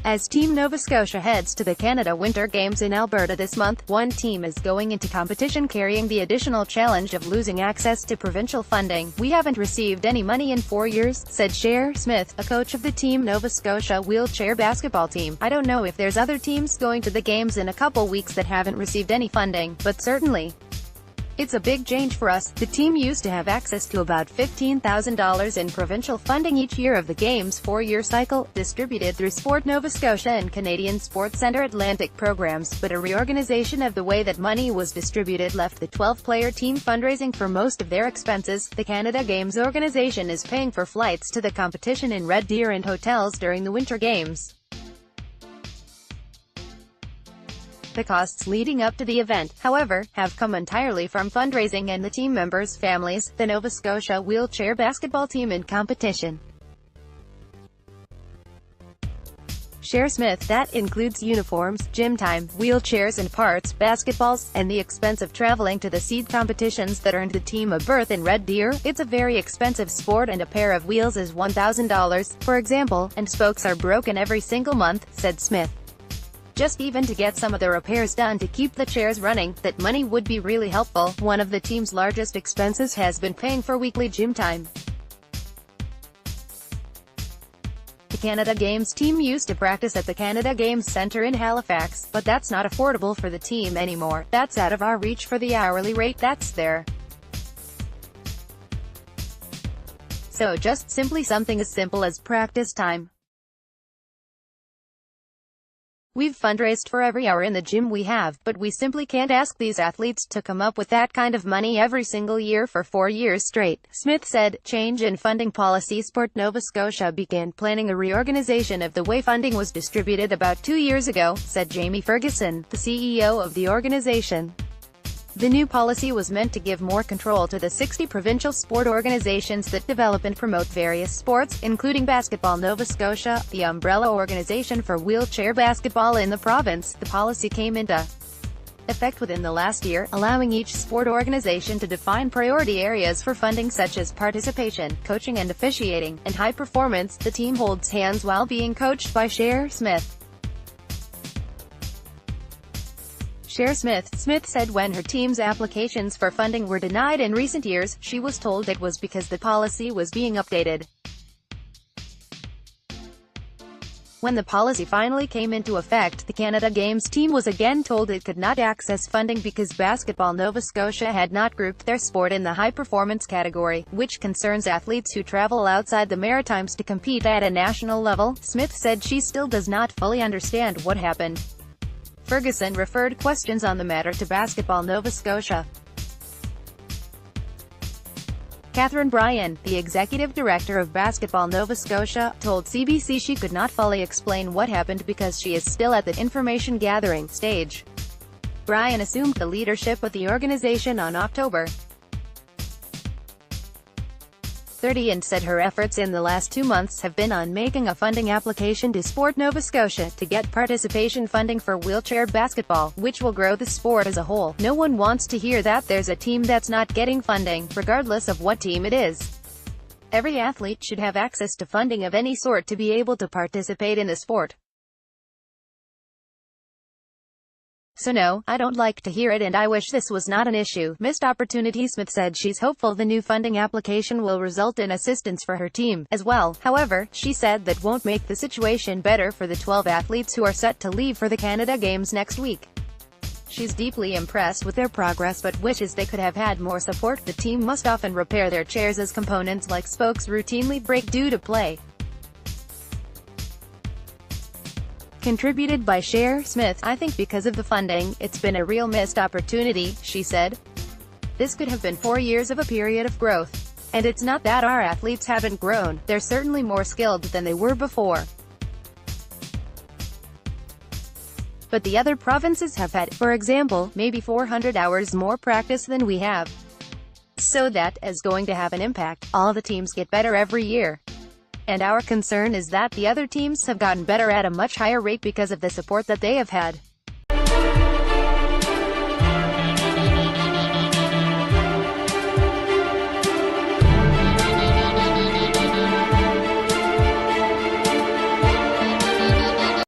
As Team Nova Scotia heads to the Canada Winter Games in Alberta this month, one team is going into competition carrying the additional challenge of losing access to provincial funding. "We haven't received any money in 4 years," said Cher Smith, a coach of the Team Nova Scotia wheelchair basketball team. "I don't know if there's other teams going to the games in a couple weeks that haven't received any funding, but certainly it's a big change for us." The team used to have access to about $15,000 in provincial funding each year of the game's 4-year cycle, distributed through Sport Nova Scotia and Canadian Sports Centre Atlantic programs, but a reorganization of the way that money was distributed left the 12-player team fundraising for most of their expenses. The Canada Games organization is paying for flights to the competition in Red Deer and hotels during the Winter Games. The costs leading up to the event, however, have come entirely from fundraising and the team members' families. The Nova Scotia wheelchair basketball team in competition. Cher Smith, that includes uniforms, gym time, wheelchairs and parts, basketballs, and the expense of traveling to the seed competitions that earned the team a berth in Red Deer. "It's a very expensive sport and a pair of wheels is $1,000, for example, and spokes are broken every single month," said Smith. "Just even to get some of the repairs done to keep the chairs running, that money would be really helpful." One of the team's largest expenses has been paying for weekly gym time. The Canada Games team used to practice at the Canada Games Centre in Halifax, but that's not affordable for the team anymore. "That's out of our reach for the hourly rate that's there. So just simply something as simple as practice time. We've fundraised for every hour in the gym we have, but we simply can't ask these athletes to come up with that kind of money every single year for 4 years straight," Smith said. Change in funding policy. Sport Nova Scotia began planning a reorganization of the way funding was distributed about 2 years ago, said Jamie Ferguson, the CEO of the organization. The new policy was meant to give more control to the 60 provincial sport organizations that develop and promote various sports, including Basketball Nova Scotia, the umbrella organization for wheelchair basketball in the province. The policy came into effect within the last year, allowing each sport organization to define priority areas for funding such as participation, coaching and officiating, and high performance. The team holds hands while being coached by Cher Smith. Cher Smith said when her team's applications for funding were denied in recent years, she was told it was because the policy was being updated. When the policy finally came into effect, the Canada Games team was again told it could not access funding because Basketball Nova Scotia had not grouped their sport in the high-performance category, which concerns athletes who travel outside the Maritimes to compete at a national level. Smith said she still does not fully understand what happened. Ferguson referred questions on the matter to Basketball Nova Scotia. Catherine Bryan, the executive director of Basketball Nova Scotia, told CBC she could not fully explain what happened because she is still at the information-gathering stage. Bryan assumed the leadership of the organization on October 30 and said her efforts in the last 2 months have been on making a funding application to Sport Nova Scotia to get participation funding for wheelchair basketball, which will grow the sport as a whole. "No one wants to hear that there's a team that's not getting funding, regardless of what team it is. Every athlete should have access to funding of any sort to be able to participate in the sport. So no, I don't like to hear it and I wish this was not an issue." Missed opportunity. Smith said she's hopeful the new funding application will result in assistance for her team, as well. However, she said that won't make the situation better for the 12 athletes who are set to leave for the Canada Games next week. She's deeply impressed with their progress but wishes they could have had more support. The team must often repair their chairs as components like spokes routinely break due to play. Contributed by Cher Smith. "I think because of the funding, it's been a real missed opportunity," she said. "This could have been 4 years of a period of growth. And it's not that our athletes haven't grown, they're certainly more skilled than they were before. But the other provinces have had, for example, maybe 400 hours more practice than we have. So that is going to have an impact. All the teams get better every year. And our concern is that the other teams have gotten better at a much higher rate because of the support that they have had."